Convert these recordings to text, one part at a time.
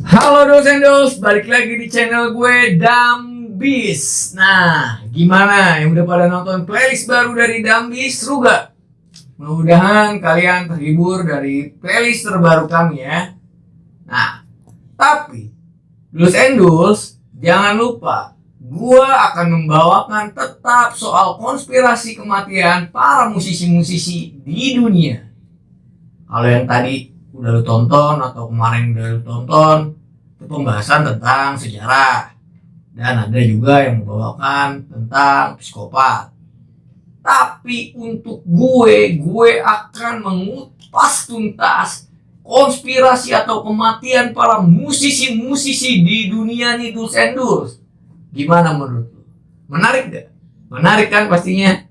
Halo dos, balik lagi di channel gue Dambis. Nah, gimana yang udah pada nonton playlist baru dari Dambis? Seru gak? Mudah-mudahan kalian terhibur dari playlist terbaru kami ya. Nah, tapi dos, jangan lupa gue akan membawakan tetap soal konspirasi kematian para musisi-musisi di dunia. Kalau yang tadi udah lu tonton atau kemarin udah lu tonton, itu pembahasan tentang sejarah, dan ada juga yang membawakan tentang psikopat. Tapi untuk gue akan mengupas tuntas konspirasi atau kematian para musisi-musisi di dunia nih, dus. Gimana menurut lu? Menarik gak? Menarik kan pastinya.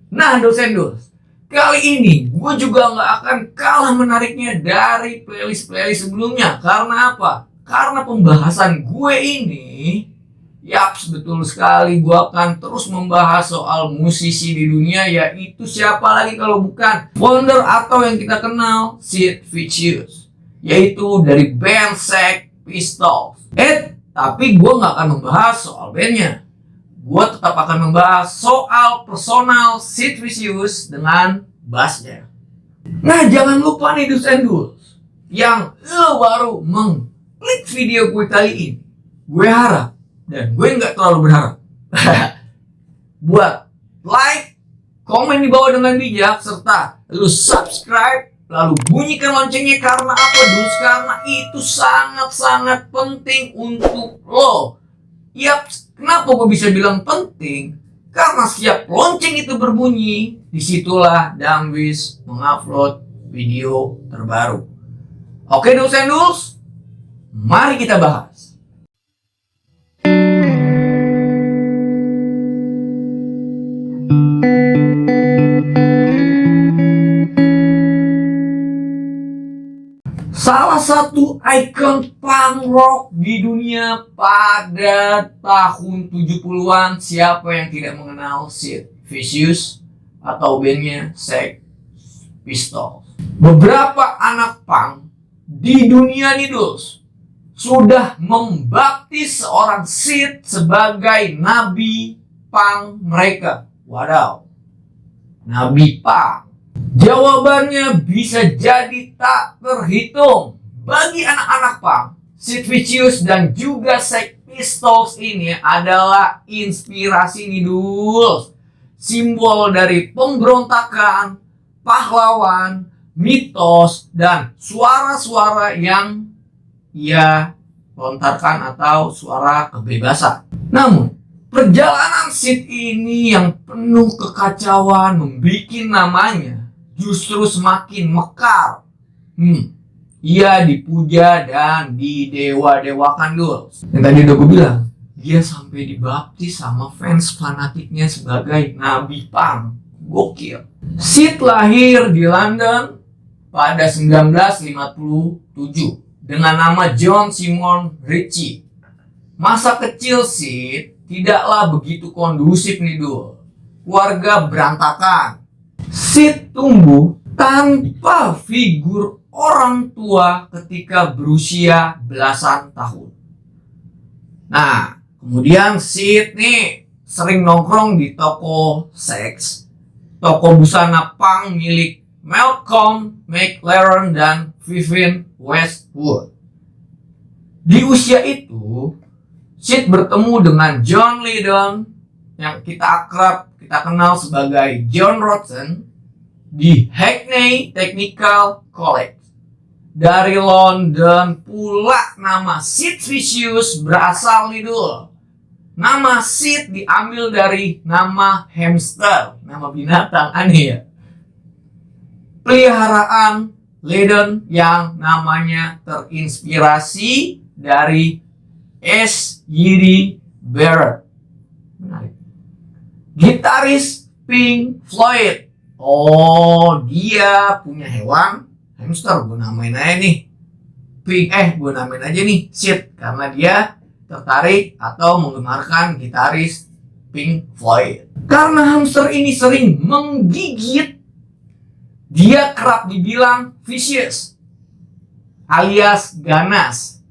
Nah dos, kali ini gue juga gak akan kalah menariknya dari playlist-playlist sebelumnya. Karena apa? Karena pembahasan gue ini, yaps, betul sekali, gue akan terus membahas soal musisi di dunia, yaitu siapa lagi kalau bukan founder atau yang kita kenal Sid Vicious, yaitu dari band Sex Pistols. Tapi gue gak akan membahas soal bandnya. Gue tetap akan membahas soal personal Sid Vicious dengan bassnya. Nah, jangan lupa nih dus, yang baru mengklik video gue kali ini, gue harap, dan gue nggak terlalu berharap, buat like, komen di bawah dengan bijak, serta lu subscribe, lalu bunyikan loncengnya. Karena apa dus? Karena itu sangat-sangat penting untuk lo. Yap, kenapa gue bisa bilang penting? Karena setiap lonceng itu berbunyi, disitulah Dambis mengupload video terbaru. Oke dos, mari kita bahas. Salah satu ikon punk rock di dunia pada tahun 70-an, siapa yang tidak mengenal Sid Vicious atau bandnya Sex Pistols. Beberapa anak punk di dunia nih dos sudah membaptis seorang Sid sebagai nabi punk mereka. Wadaw, nabi punk. Jawabannya bisa jadi tak terhitung. Bagi anak-anak punk, Sid Vicious dan juga Sex Pistols ini adalah inspirasi nih dus. Simbol dari pemberontakan, pahlawan, mitos, dan suara-suara yang ia lontarkan atau suara kebebasan. Namun, perjalanan Sid ini yang penuh kekacauan membuat namanya justru semakin mekar. Ia dipuja dan didewa-dewakan dulu. Yang tadi udah gue bilang, dia sampai dibaptis sama fans fanatiknya sebagai nabi punk. Gokil. Sid lahir di London pada 1957 dengan nama John Simon Ritchie. Masa kecil Sid tidaklah begitu kondusif nih dul. Keluarga berantakan. Sid tumbuh tanpa figur orang tua ketika berusia belasan tahun. Nah, kemudian Sid nih sering nongkrong di toko seks, toko busana punk milik Malcolm McLaren dan Vivienne Westwood. Di usia itu, Sid bertemu dengan John Lydon yang kita kenal sebagai John Rotten di Hackney Technical College. Dari London pula nama Sid Vicious berasal nih dul. Nama Sid diambil dari nama hamster, nama binatang, aneh ya. Peliharaan Lydon yang namanya terinspirasi dari S.Y. Barrett, gitaris Pink Floyd. Oh, dia punya hewan hamster. Gue namain aja nih gue namain aja nih Sid, karena dia tertarik atau menggemarkan gitaris Pink Floyd. Karena hamster ini sering menggigit, dia kerap dibilang vicious alias ganas.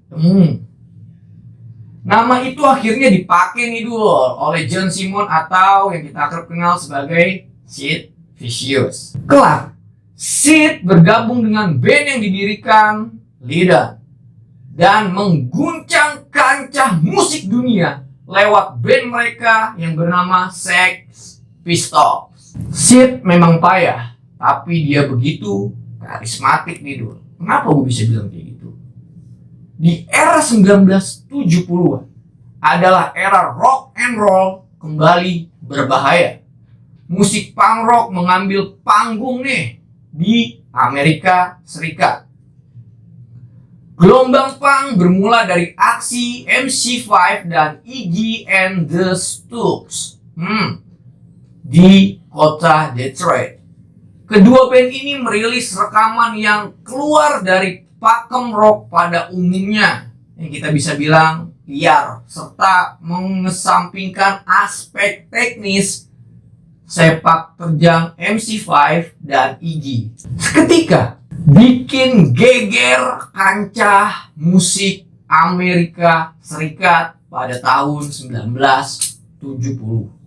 Nama itu akhirnya dipakai nih dul oleh John Simon atau yang kita akrab kenal sebagai Sid Vicious. Kelak, Sid bergabung dengan band yang didirikan Lydon dan mengguncang kancah musik dunia lewat band mereka yang bernama Sex Pistols. Sid memang payah, tapi dia begitu karismatik nih dul. Kenapa gue bisa bilang kayak gitu? Di era 1970-an adalah era rock and roll kembali berbahaya. Musik punk rock mengambil panggung nih di Amerika Serikat. Gelombang punk bermula dari aksi MC5 dan Iggy and the Stooges di kota Detroit. Kedua band ini merilis rekaman yang keluar dari pakem rock pada umumnya, yang kita bisa bilang liar, serta mengesampingkan aspek teknis sepak terjang MC5 dan Iggy. Seketika bikin geger kancah musik Amerika Serikat pada tahun 1970.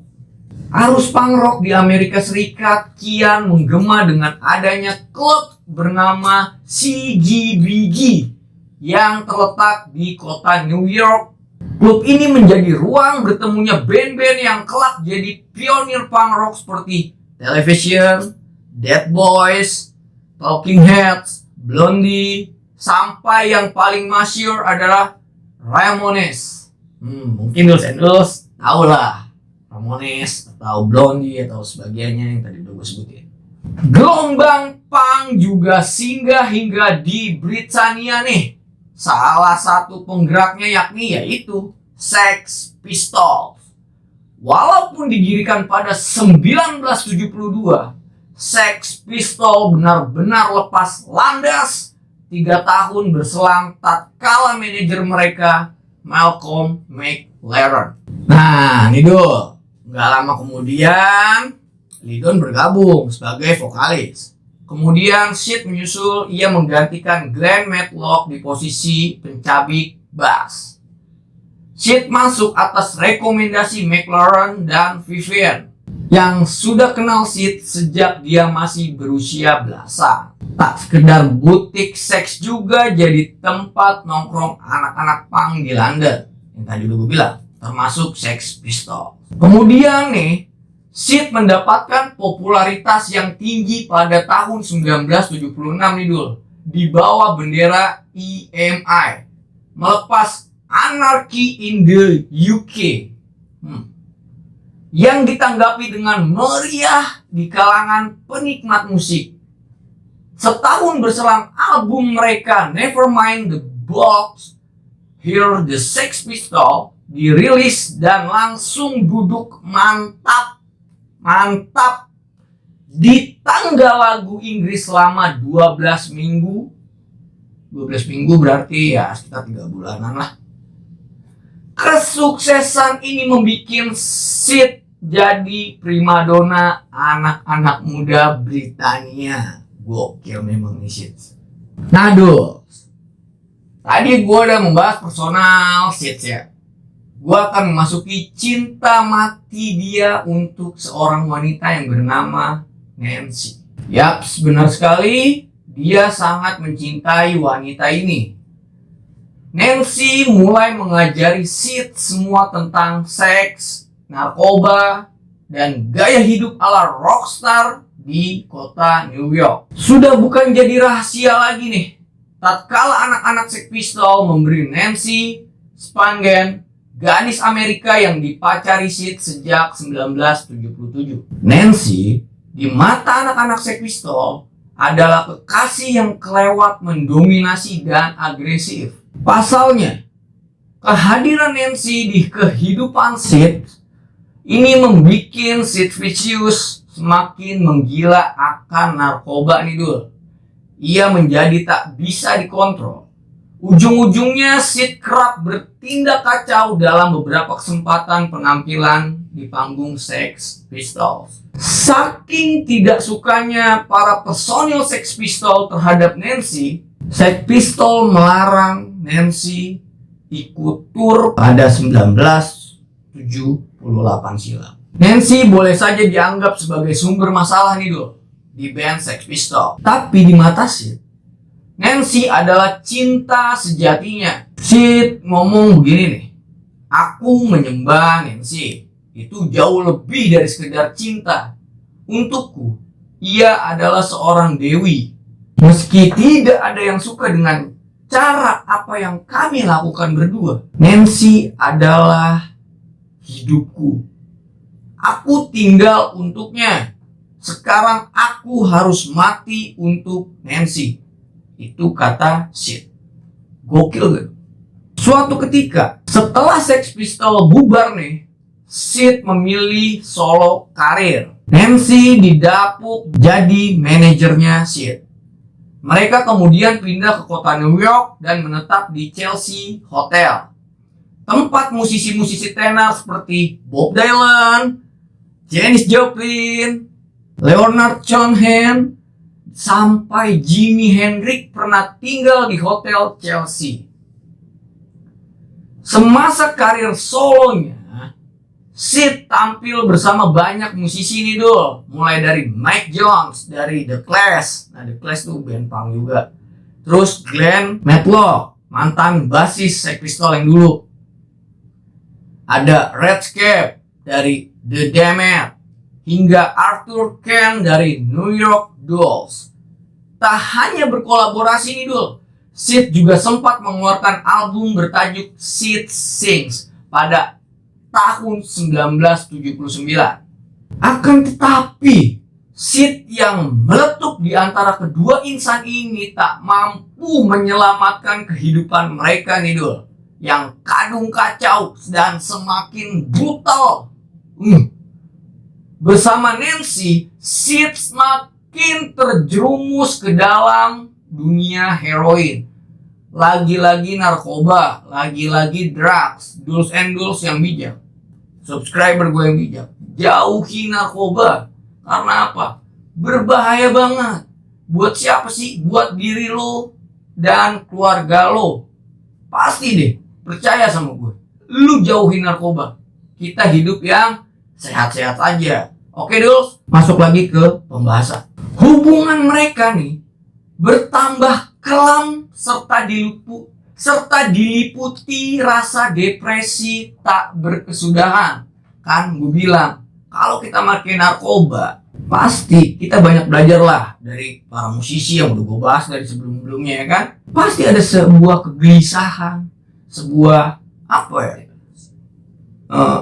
Arus punk rock di Amerika Serikat kian menggema dengan adanya klub bernama CGBG yang terletak di kota New York. Klub ini menjadi ruang bertemunya band-band yang kelak jadi pionir punk rock seperti Television, Dead Boys, Talking Heads, Blondie, sampai yang paling masyhur adalah Ramones. Mungkin Dulce tahu lah Ramones atau Blondie atau sebagiannya yang tadi udah gue sebutin. Gelombang punk juga singgah hingga di Britania nih. Salah satu penggeraknya yaitu Sex Pistols. Walaupun didirikan pada 1972, Sex Pistols benar-benar lepas landas 3 tahun berselang tatkala manajer mereka Malcolm McLaren. Nah, nih dulu. Gak lama kemudian, Lydon bergabung sebagai vokalis. Kemudian Sid menyusul, ia menggantikan Glenn Matlock di posisi pencabik bass. Sid masuk atas rekomendasi McLaren dan Vivian, yang sudah kenal Sid sejak dia masih berusia belasan. Tak sekedar butik seks juga jadi tempat nongkrong anak-anak punk di London, yang tadi udah gue bilang, termasuk Sex Pistols. Kemudian nih, Sid mendapatkan popularitas yang tinggi pada tahun 1976 nih dul, di bawah bendera EMI, melepas Anarchy in the UK, yang ditanggapi dengan meriah di kalangan penikmat musik. Setahun berselang album mereka Nevermind the Bollocks, Here the Sex Pistols dirilis dan langsung duduk mantap di tangga lagu Inggris selama 12 minggu. 12 minggu berarti ya sekitar 3 bulanan lah. Kesuksesan ini membuat Sid jadi primadona anak-anak muda Britania. Gokil memang nih Sid. Nah tadi gue udah membahas personal Sid ya. Gue akan memasuki cinta mati dia untuk seorang wanita yang bernama Nancy. Yaps, benar sekali, dia sangat mencintai wanita ini. Nancy mulai mengajari Sid semua tentang seks, narkoba, dan gaya hidup ala rockstar di kota New York. Sudah bukan jadi rahasia lagi nih, tatkala anak-anak Sex Pistols memberi Nancy Spangen, gadis Amerika yang dipacari Sid sejak 1977. Nancy, di mata anak-anak Sex Pistols, adalah kekasih yang kelewat, mendominasi, dan agresif. Pasalnya, kehadiran Nancy di kehidupan Sid ini membuat Sid Vicious semakin menggila akan narkoba nih dul. Ia menjadi tak bisa dikontrol. Ujung-ujungnya Sid kerap bertindak kacau dalam beberapa kesempatan penampilan di panggung Sex Pistols. Saking tidak sukanya para personil Sex Pistols terhadap Nancy, Sex Pistols melarang Nancy ikut tur pada 1978 silam. Nancy boleh saja dianggap sebagai sumber masalah nih dulu di band Sex Pistols. Tapi di mata Sid, Nancy adalah cinta sejatinya. Sid ngomong begini nih, aku menyembah Nancy. Itu jauh lebih dari sekedar cinta. Untukku, ia adalah seorang dewi. Meski tidak ada yang suka dengan cara apa yang kami lakukan berdua, Nancy adalah hidupku. Aku tinggal untuknya. Sekarang aku harus mati untuk Nancy. Itu kata Sid. Gokil gak? Suatu ketika, setelah Sex Pistols bubar nih, Sid memilih solo karir. Nancy didapuk jadi manajernya Sid. Mereka kemudian pindah ke kota New York dan menetap di Chelsea Hotel. Tempat musisi-musisi tenar seperti Bob Dylan, Janis Joplin, Leonard Cohen, sampai Jimi Hendrix pernah tinggal di Hotel Chelsea. Semasa karir solonya, Sid tampil bersama banyak musisi nih dul. Mulai dari Mike Jones, dari The Clash. Nah The Clash tuh band punk juga. Terus Glenn Matlock, mantan basis Sex Pistols yang dulu. Ada Redscape dari The Damned. Hingga Arthur Kane dari New York Dolls. Tak hanya berkolaborasi nih dul, Sid juga sempat mengeluarkan album bertajuk Sid Sings pada tahun 1979. Akan tetapi, Sid yang meletup di antara kedua insan ini tak mampu menyelamatkan kehidupan mereka nih dul, yang kadung kacau dan semakin brutal. Bersama Nancy, Sid semakin terjerumus ke dalam dunia heroin. Lagi-lagi narkoba, lagi-lagi drugs, do's and don'ts yang bijak. Subscriber gue yang bijak, jauhi narkoba. Karena apa? Berbahaya banget. Buat siapa sih? Buat diri lo dan keluarga lo. Pasti deh, percaya sama gue. Lu jauhi narkoba. Kita hidup yang sehat-sehat aja. Oke dul, masuk lagi ke pembahasan. Hubungan mereka nih bertambah kelam serta diliputi rasa depresi tak berkesudahan. Kan gue bilang, kalau kita makin narkoba, pasti kita banyak belajar lah dari para musisi yang udah gue bahas dari sebelum-sebelumnya ya kan. Pasti ada sebuah kegelisahan, sebuah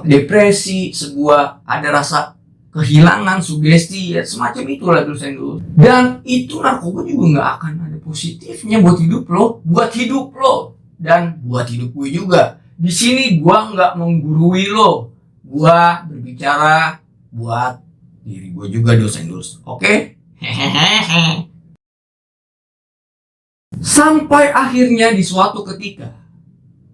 depresi, sebuah ada rasa kehilangan, sugesti, ya semacam itulah dulu. Dan itu narkoba juga nggak akan ada positifnya buat hidup lo, dan buat hidup gue juga. Di sini gue nggak menggurui lo, gue berbicara buat diri gue juga dosen. Oke? Sampai akhirnya di suatu ketika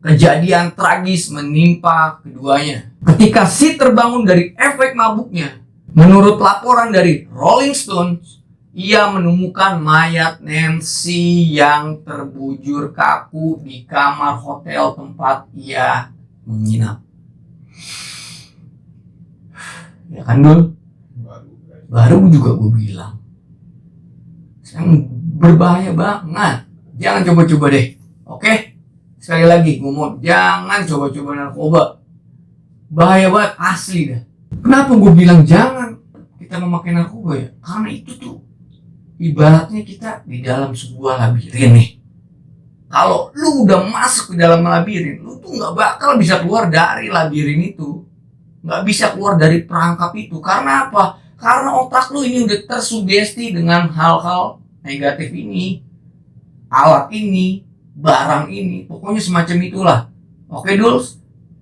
kejadian tragis menimpa keduanya. Ketika Sid terbangun dari efek mabuknya, menurut laporan dari Rolling Stone, ia menemukan mayat Nancy yang terbujur kaku di kamar hotel tempat ia menginap. Ya kan dul? Baru juga gue bilang, yang berbahaya banget. Jangan coba-coba deh. Oke? Sekali lagi gue mau, jangan coba-coba narkoba. Bahaya banget, asli dah. Kenapa gue bilang jangan kita memakai narkoba ya? Karena itu tuh ibaratnya kita di dalam sebuah labirin nih. Kalau lu udah masuk ke dalam labirin, lu tuh gak bakal bisa keluar dari labirin itu. Gak bisa keluar dari perangkap itu. Karena apa? Karena otak lu ini udah tersugesti dengan hal-hal negatif ini, alat ini, barang ini, pokoknya semacam itulah. Oke dul,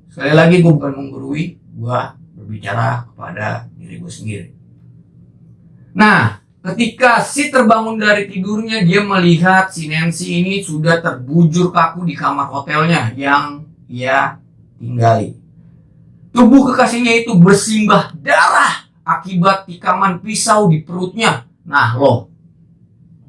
sekali lagi gue bukan menggurui, gue berbicara kepada diri gue sendiri. Nah, ketika Sid terbangun dari tidurnya, dia melihat si Nancy ini sudah terbujur kaku di kamar hotelnya yang ia tinggali. Tubuh kekasihnya itu bersimbah darah akibat tikaman pisau di perutnya. Nah loh,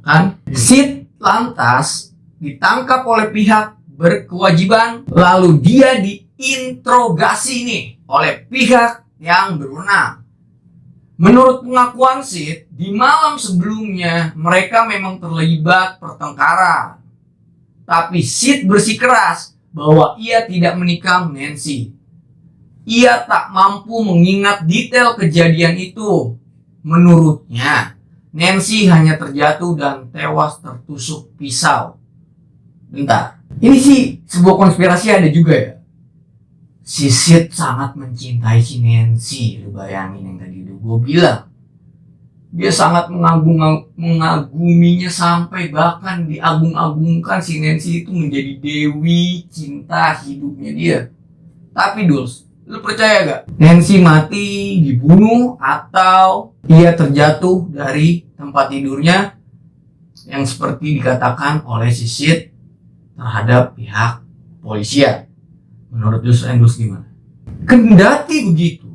kan? Sid Lantas ditangkap oleh pihak berkewajiban, lalu dia diinterogasi nih oleh pihak yang berwenang. Menurut pengakuan Sid, di malam sebelumnya mereka memang terlibat pertengkaran. Tapi Sid bersikeras bahwa ia tidak menikam Nancy. Ia tak mampu mengingat detail kejadian itu. Menurutnya, Nancy hanya terjatuh dan tewas tertusuk pisau. Bentar, ini sih sebuah konspirasi ada juga ya. Si Sid sangat mencintai si Nancy. Lu bayangin yang tadi udah gue bilang. Dia sangat mengaguminya sampai bahkan diagung-agungkan si Nancy itu menjadi dewi cinta hidupnya dia. Tapi Duls, lu percaya gak? Nancy mati, dibunuh, atau ia terjatuh dari tempat tidurnya yang seperti dikatakan oleh si Sid terhadap pihak polisian. Menurut Duls gimana? Kendati begitu,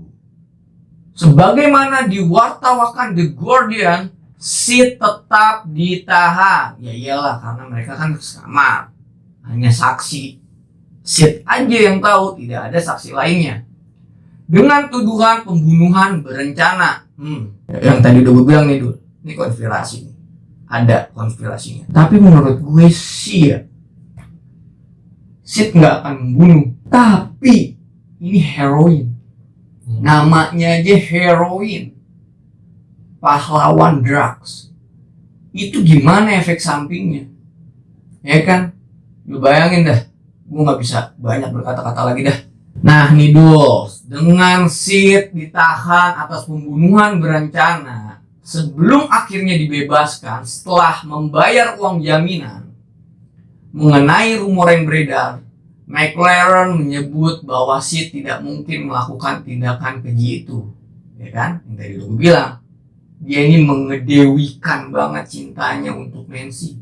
sebagaimana diwartawakan The Guardian, Sid tetap ditahan. Ya iyalah, karena mereka kan sama, hanya saksi. Sid aja yang tahu, tidak ada saksi lainnya. Dengan tuduhan pembunuhan berencana. Yang tadi udah gue bilang nih dulu, ini konspirasi nih. Ada konspirasinya. Tapi menurut gue sih ya, Sid nggak akan membunuh. Tapi ini heroin. Namanya aja heroin. Pahlawan drugs. Itu gimana efek sampingnya? Ya kan? Lu bayangin dah. Gue gak bisa banyak berkata-kata lagi dah. Nah nih Duls, dengan Sid ditahan atas pembunuhan berencana sebelum akhirnya dibebaskan setelah membayar uang jaminan. Mengenai rumor yang beredar, McLaren menyebut bahwa Sid tidak mungkin melakukan tindakan keji itu. Ya kan? Yang tadi udah gue bilang. Dia ini mengedewikan banget cintanya untuk Nancy.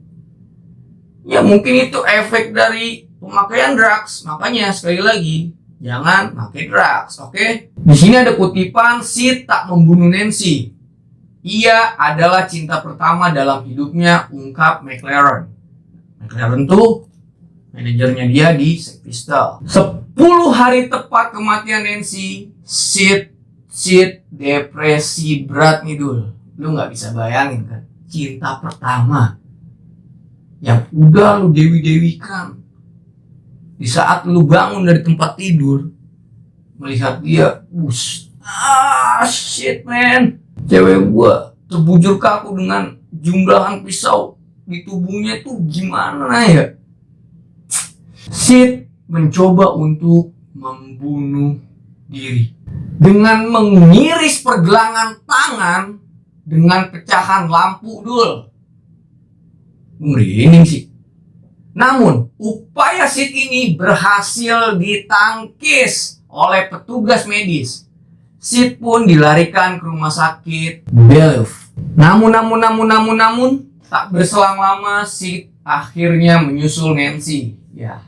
Ya mungkin itu efek dari pemakaian drugs. Makanya sekali lagi, jangan pakai drugs, oke? Di sini ada kutipan, Sid tak membunuh Nancy. Ia adalah cinta pertama dalam hidupnya, ungkap McLaren. McLaren tuh manajernya dia di Sex Pistols. 10 hari tepat kematian Nancy, Sid depresi berat nih Dul. Lu gak bisa bayangin kan, cinta pertama yang udah lu dewi-dewikan. Di saat lu bangun dari tempat tidur, melihat dia, shit man, cewek gua terbujur kaku dengan jumlahan pisau di tubuhnya tuh gimana ya. Sid mencoba untuk membunuh diri dengan mengiris pergelangan tangan dengan pecahan lampu Dul. Merinding sih. Namun upaya Sid ini berhasil ditangkis oleh petugas medis. Sid pun dilarikan ke rumah sakit Bellevue. Namun tak berselang lama Sid akhirnya menyusul Nancy. Ya.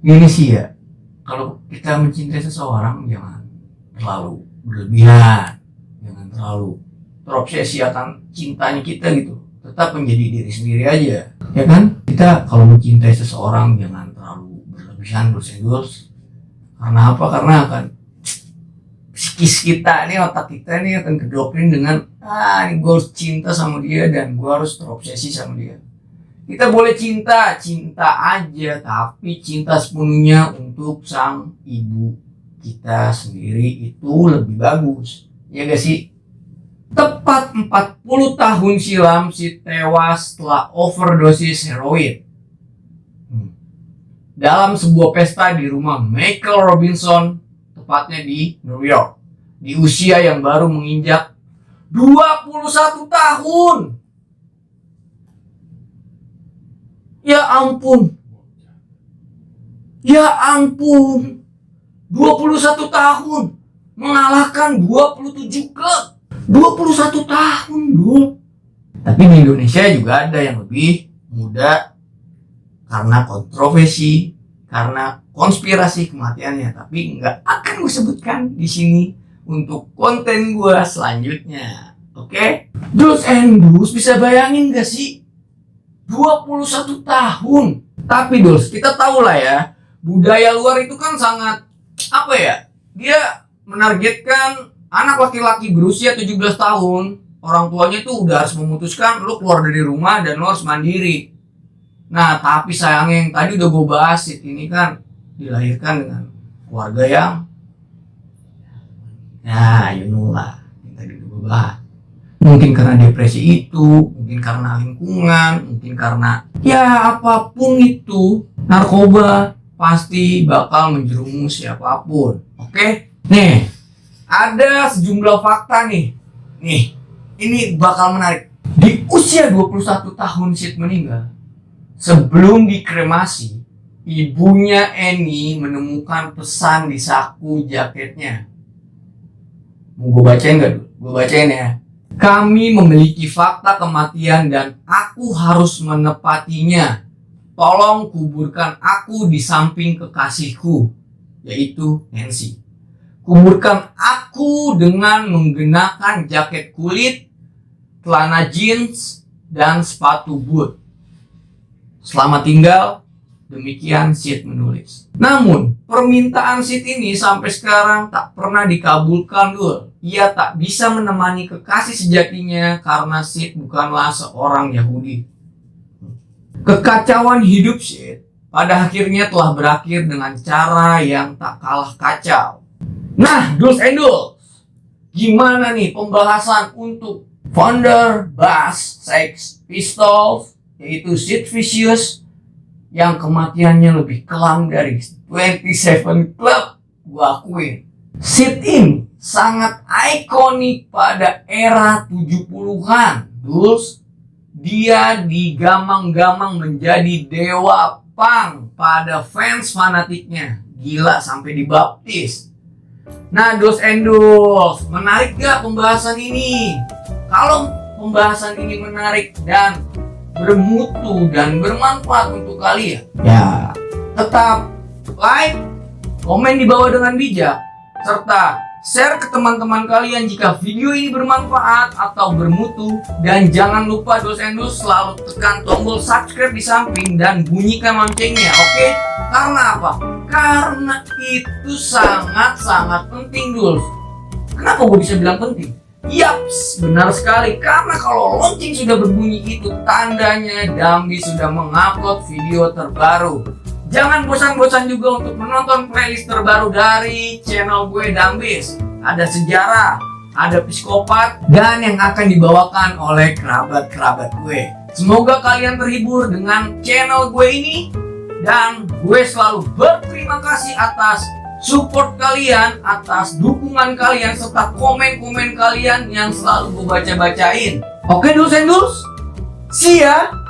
Gini sih ya, kalau kita mencintai seseorang jangan terlalu berlebihan, jangan terlalu terobsesi akan cintanya kita gitu. Tetap menjadi diri sendiri aja, ya kan? Kita kalau mencintai seseorang jangan terlalu berlebihan, Duls. Karena apa? Karena akan psikis kita nih, otak kita nih akan kedoktrin dengan ini gue harus cinta sama dia dan gue harus terobsesi sama dia. Kita boleh cinta aja, tapi cinta sepenuhnya untuk sang ibu kita sendiri itu lebih bagus. Ya gak sih? Tepat 40 tahun silam Sid tewas setelah overdosis heroin. Dalam sebuah pesta di rumah Michael Robinson, tepatnya di New York. Di usia yang baru menginjak 21 tahun. Ya ampun. 21 tahun mengalahkan 27 klub. 21 tahun Dul. Tapi di Indonesia juga ada yang lebih muda karena kontroversi, karena konspirasi kematiannya. Tapi nggak akan gue sebutkan di sini untuk konten gue selanjutnya. Oke? Dos and Dus bisa bayangin gak sih? 21 tahun. Tapi Dos, kita tahu lah ya, budaya luar itu kan sangat, apa ya, dia menargetkan anak laki-laki berusia 17 tahun, orang tuanya tuh udah harus memutuskan lu keluar dari rumah dan lu harus mandiri. Nah, tapi sayangnya yang tadi udah gue bahas, ini kan dilahirkan dengan keluarga yang, nah, you know lah, yang tadi udah gue bahas. Mungkin karena depresi itu, mungkin karena lingkungan, mungkin karena ya apapun itu, narkoba pasti bakal menjerumus siapapun. Oke? Nih, ada sejumlah fakta nih. Nih, ini bakal menarik. Di usia 21 tahun Sid meninggal, sebelum dikremasi, ibunya Annie menemukan pesan di saku jaketnya. Mau gue bacain gak? Gue bacain ya. Kami memiliki fakta kematian dan aku harus menepatinya. Tolong kuburkan aku di samping kekasihku, yaitu Nancy. Kuburkan aku dengan menggunakan jaket kulit, celana jeans, dan sepatu boot. Selamat tinggal, demikian Sid menulis. Namun, permintaan Sid ini sampai sekarang tak pernah dikabulkan dulu. Ia tak bisa menemani kekasih sejatinya karena Sid bukanlah seorang Yahudi. Kekacauan hidup Sid pada akhirnya telah berakhir dengan cara yang tak kalah kacau. Nah, Dos and Dus, gimana nih pembahasan untuk founder bass Sex Pistols, yaitu Sid Vicious, yang kematiannya lebih kelam dari 27 Club? Gua akuin, Sid ini sangat ikonik pada era 70-an. Dus, dia digamang-gamang menjadi dewa punk pada fans fanatiknya. Gila sampai dibaptis. Nah, Dos and Dus, menarik gak pembahasan ini? Kalau pembahasan ini menarik dan bermutu dan bermanfaat untuk kalian, ya tetap like, komen di bawah dengan bijak, serta share ke teman-teman kalian jika video ini bermanfaat atau bermutu. Dan jangan lupa Dos and Dus selalu tekan tombol subscribe di samping dan bunyikan loncengnya, oke? Karena apa? Karena itu sangat-sangat penting, Dus. Kenapa gue bisa bilang penting? Yaps, benar sekali. Karena kalau lonceng sudah berbunyi itu tandanya Dambi sudah mengupload video terbaru. Jangan bosan-bosan juga untuk menonton playlist terbaru dari channel gue Dambis. Ada sejarah, ada psikopat, dan yang akan dibawakan oleh kerabat-kerabat gue. Semoga kalian terhibur dengan channel gue ini. Dan gue selalu berterima kasih atas support kalian, atas dukungan kalian, serta komen-komen kalian yang selalu gue baca-bacain. Oke, Dos and Dus, see ya!